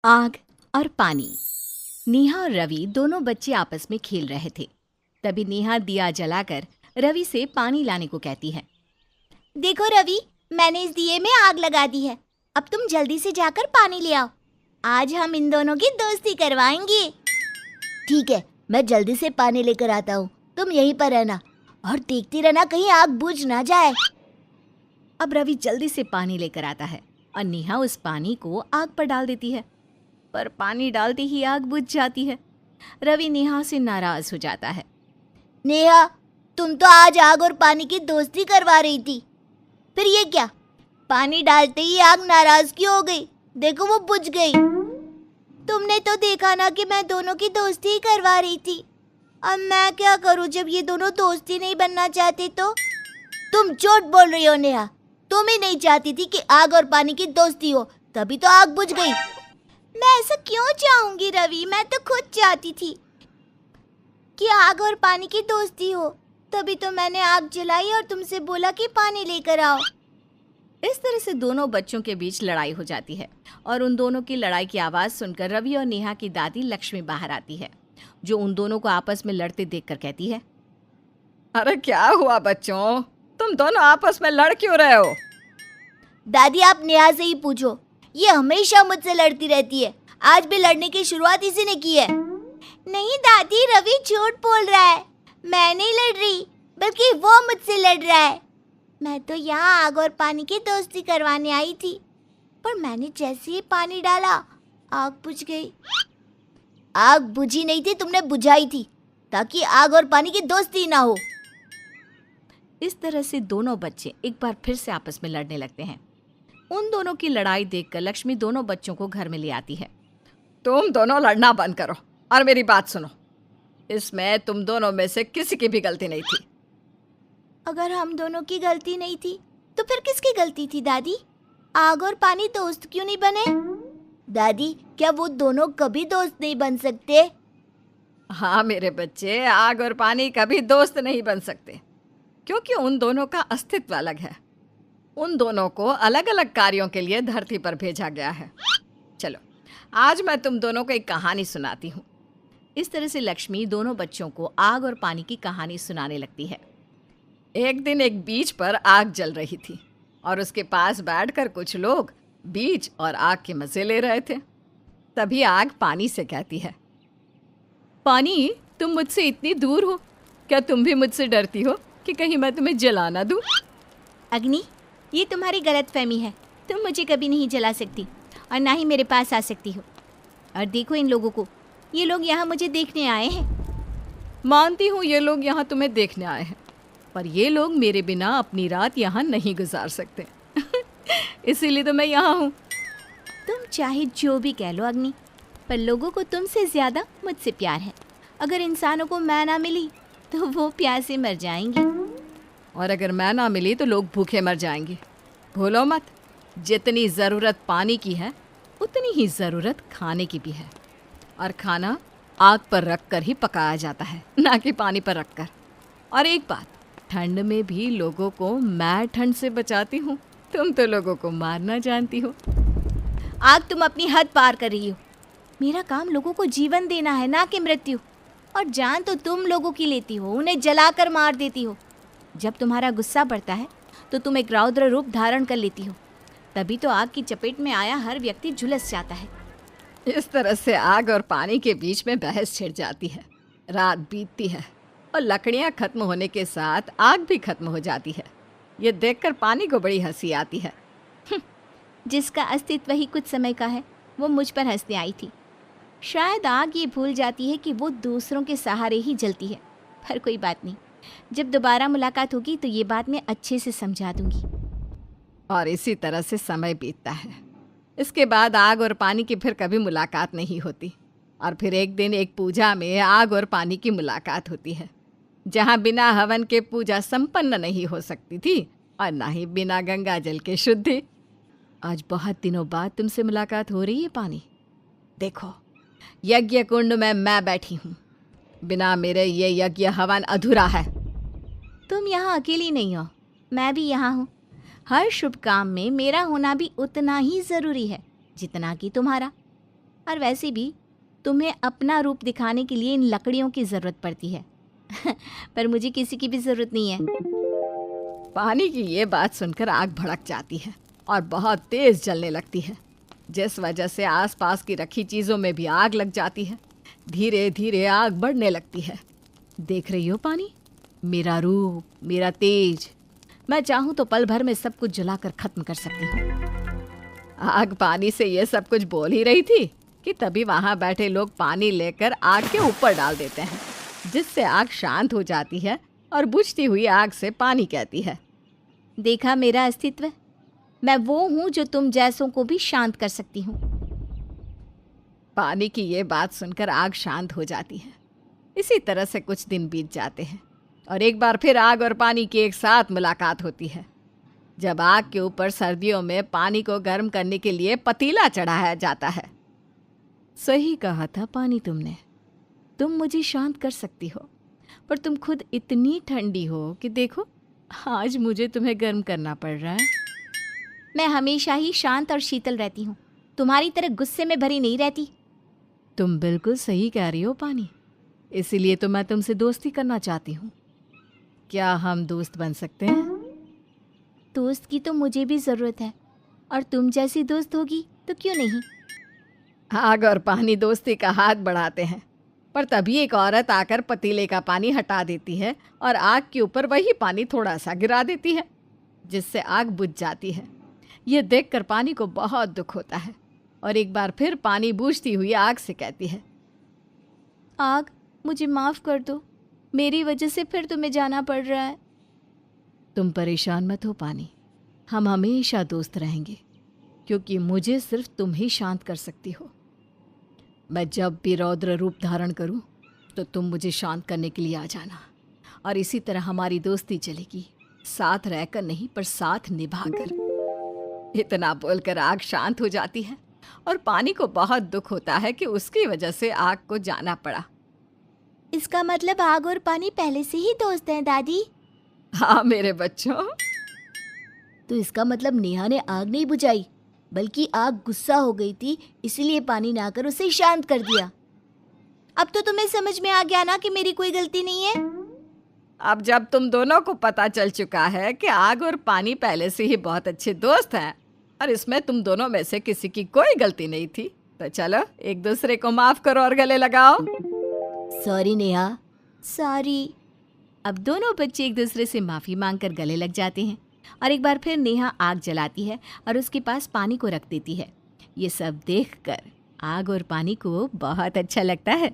आग और पानी। नेहा और रवि दोनों बच्चे आपस में खेल रहे थे। तभी नेहा दिया जलाकर रवि से पानी लाने को कहती है। देखो रवि, मैंने इस दिए में आग लगा दी है। अब तुम जल्दी से जाकर पानी ले आओ। आज हम इन दोनों की दोस्ती करवाएंगे। ठीक है, मैं जल्दी से पानी लेकर आता हूँ। तुम यहीं पर रहना और देखती रहना कहीं आग बुझ ना जाए। अब रवि जल्दी से पानी लेकर आता है और नेहा उस पानी को आग पर डाल देती है, पर पानी डालते ही आग बुझ जाती है। रवि नेहा से नाराज हो जाता है। नेहा, तुम तो आज आग और पानी की दोस्ती करवा रही थी, फिर ये क्या? पानी डालते ही आग नाराज क्यों हो गई? देखो वो बुझ गई। तुमने तो देखा ना कि मैं दोनों की दोस्ती ही करवा रही थी। अब मैं क्या करूं जब ये दोनों दोस्ती नहीं बनना चाहते तो? तुम झूठ बोल रही हो नेहा। तुम ही नहीं चाहती थी कि आग और पानी की दोस्ती हो, तभी तो आग बुझ गई। मैं ऐसा क्यों चाहूंगी रवि? मैं तो खुद चाहती थी कि आग और पानी की दोस्ती हो, तभी तो मैंने आग जलाई और तुमसे बोला कि पानी लेकर आओ। इस तरह से दोनों बच्चों के बीच लड़ाई हो जाती है और उन दोनों की लड़ाई की आवाज़ सुनकर रवि और नेहा की दादी लक्ष्मी बाहर आती है, जो उन दोनों को आपस में लड़ते देखकर कहती है। अरे क्या हुआ बच्चों, तुम दोनों आपस में लड़ क्यों रहे हो? दादी, आप नेहा से ही पूछो। ये हमेशा मुझसे लड़ती रहती है। आज भी लड़ने की शुरुआत इसी ने की है। नहीं दादी, रवि झूठ बोल रहा है। मैं नहीं लड़ रही, बल्कि वो मुझसे लड़ रहा है। मैं तो यहाँ आग और पानी की दोस्ती करवाने आई थी, पर मैंने जैसे ही पानी डाला आग बुझ गई। आग बुझी नहीं थी, तुमने बुझाई थी, ताकि आग और पानी की दोस्ती ना हो। इस तरह से दोनों बच्चे एक बार फिर से आपस में लड़ने लगते हैं। उन दोनों की लड़ाई देखकर लक्ष्मी दोनों बच्चों को घर में ले आती है। तुम दोनों लड़ना बंद करो और मेरी बात सुनो। इसमें तुम दोनों में से किसी की भी गलती नहीं थी। अगर हम दोनों की गलती नहीं थी तो फिर किसकी गलती थी दादी? आग और पानी दोस्त क्यों नहीं बने? दादी, क्या वो दोनों कभी दोस्त नहीं बन सकते? हाँ मेरे बच्चे, आग और पानी कभी दोस्त नहीं बन सकते, क्योंकि उन दोनों का अस्तित्व अलग है। उन दोनों को अलग अलग कार्यों के लिए धरती पर भेजा गया है। चलो, आज मैं तुम दोनों को एक कहानी सुनाती हूँ। इस तरह से लक्ष्मी दोनों बच्चों को आग और पानी की कहानी सुनाने लगती है। एक दिन एक बीच पर आग जल रही थी और उसके पास बैठकर कुछ लोग बीच और आग के मज़े ले रहे थे। तभी आग पानी से कहती है, पानी, तुम मुझसे इतनी दूर हो, क्या तुम भी मुझसे डरती हो कि कहीं मैं तुम्हें जला ना दूँ? अग्नि, ये तुम्हारी गलतफहमी है। तुम मुझे कभी नहीं जला सकती और ना ही मेरे पास आ सकती हो। और देखो इन लोगों को, ये लोग यहाँ मुझे देखने आए हैं। मानती हूँ ये लोग यहाँ तुम्हें देखने आए हैं, पर ये लोग मेरे बिना अपनी रात यहाँ नहीं गुजार सकते। इसीलिए तो मैं यहाँ हूँ। तुम चाहे जो भी कह लो अग्नि, पर लोगों को तुमसे ज़्यादा मुझसे प्यार है। अगर इंसानों को मैं ना मिली तो वो प्यासे मर जाएंगे, और अगर मैं ना मिली तो लोग भूखे मर जाएंगे। भूलो मत, जितनी ज़रूरत पानी की है उतनी ही ज़रूरत खाने की भी है, और खाना आग पर रख कर ही पकाया जाता है, ना कि पानी पर रख कर। और एक बात, ठंड में भी लोगों को मैं ठंड से बचाती हूँ। तुम तो लोगों को मारना जानती हो। आग, तुम अपनी हद पार कर रही हो। मेरा काम लोगों को जीवन देना है, ना कि मृत्यु। और जान तो तुम लोगों की लेती हो, उन्हें जलाकर मार देती हो। जब तुम्हारा गुस्सा बढ़ता है तो तुम एक रौद्र रूप धारण कर लेती हो, तभी तो आग की चपेट में आया हर व्यक्ति झुलस जाता है। इस तरह से आग और पानी के बीच में बहस छिड़ जाती है। रात बीतती है और लकड़ियाँ खत्म होने के साथ आग भी खत्म हो जाती है। ये देखकर पानी को बड़ी हंसी आती है। जिसका अस्तित्व ही कुछ समय का है, वो मुझ पर हंसने आई थी। शायद आग ये भूल जाती है कि वो दूसरों के सहारे ही जलती है। पर कोई बात नहीं, जब दोबारा मुलाकात होगी तो ये बात मैं अच्छे से समझा दूंगी। और इसी तरह से समय बीतता है। इसके बाद आग और पानी की फिर कभी मुलाकात नहीं होती। और फिर एक दिन एक पूजा में आग और पानी की मुलाकात होती है, जहाँ बिना हवन के पूजा संपन्न नहीं हो सकती थी और ना ही बिना गंगा जल के शुद्धि। आज बहुत दिनों बाद तुमसे मुलाकात हो रही है पानी। देखो, यज्ञ कुंड में मैं बैठी हूँ। बिना मेरे ये यज्ञ हवन अधूरा है। तुम यहाँ अकेली नहीं हो, मैं भी यहाँ हूँ। हर शुभ काम में मेरा होना भी उतना ही ज़रूरी है जितना कि तुम्हारा। और वैसे भी तुम्हें अपना रूप दिखाने के लिए इन लकड़ियों की ज़रूरत पड़ती है। पर मुझे किसी की भी ज़रूरत नहीं है। पानी की ये बात सुनकर आग भड़क जाती है और बहुत तेज जलने लगती है, जिस वजह से आसपास की रखी चीज़ों में भी आग लग जाती है। धीरे धीरे आग बढ़ने लगती है। देख रही हो पानी, मेरा रूप, मेरा तेज, मैं चाहूँ तो पल भर में सब कुछ जलाकर खत्म कर सकती हूँ। आग पानी से ये सब कुछ बोल ही रही थी कि तभी वहाँ बैठे लोग पानी लेकर आग के ऊपर डाल देते हैं, जिससे आग शांत हो जाती है और बुझती हुई आग से पानी कहती है, देखा मेरा अस्तित्व, मैं वो हूँ जो तुम जैसों को भी शांत कर सकती हूँ। पानी की ये बात सुनकर आग शांत हो जाती है। इसी तरह से कुछ दिन बीत जाते हैं और एक बार फिर आग और पानी की एक साथ मुलाकात होती है। जब आग के ऊपर सर्दियों में पानी को गर्म करने के लिए पतीला चढ़ाया जाता है। सही कहा था पानी तुमने, तुम मुझे शांत कर सकती हो, पर तुम खुद इतनी ठंडी हो कि देखो आज मुझे तुम्हें गर्म करना पड़ रहा है। मैं हमेशा ही शांत और शीतल रहती हूँ, तुम्हारी तरह गुस्से में भरी नहीं रहती। तुम बिल्कुल सही कह रही हो पानी, इसीलिए तो मैं तुमसे दोस्ती करना चाहती हूँ। क्या हम दोस्त बन सकते हैं? दोस्त की तो मुझे भी ज़रूरत है, और तुम जैसी दोस्त होगी तो क्यों नहीं। आग और पानी दोस्ती का हाथ बढ़ाते हैं, पर तभी एक औरत आकर पतीले का पानी हटा देती है और आग के ऊपर वही पानी थोड़ा सा गिरा देती है, जिससे आग बुझ जाती है। ये देखकर पानी को बहुत दुख होता है और एक बार फिर पानी बूझती हुई आग से कहती है, आग, मुझे माफ़ कर दो, मेरी वजह से फिर तुम्हें जाना पड़ रहा है। तुम परेशान मत हो पानी, हम हमेशा दोस्त रहेंगे, क्योंकि मुझे सिर्फ तुम ही शांत कर सकती हो। मैं जब भी रौद्र रूप धारण करूं तो तुम मुझे शांत करने के लिए आ जाना, और इसी तरह हमारी दोस्ती चलेगी, साथ रहकर नहीं पर साथ निभाकर। इतना बोलकर आग शांत हो जाती है और पानी को बहुत दुख होता है कि उसकी वजह से आग को जाना पड़ा। इसका मतलब आग और पानी पहले से ही दोस्त हैं दादी। हाँ मेरे बच्चों। तो इसका मतलब नेहा ने आग नहीं बुझाई, बल्कि आग गुस्सा हो गई थी, इसलिए पानी ने आकर उसे शांत कर दिया। अब तो तुम्हें समझ में आ गया ना कि मेरी कोई गलती नहीं है। अब जब तुम दोनों को पता चल चुका है कि आग और पानी पहले से ही बहुत अच्छे दोस्त हैं और इसमें तुम दोनों में से किसी की कोई गलती नहीं थी, तो चलो एक दूसरे को माफ करो और गले लगाओ। सॉरी नेहा। सॉरी। अब दोनों बच्चे एक दूसरे से माफ़ी मांगकर गले लग जाते हैं और एक बार फिर नेहा आग जलाती है और उसके पास पानी को रख देती है। ये सब देखकर आग और पानी को बहुत अच्छा लगता है।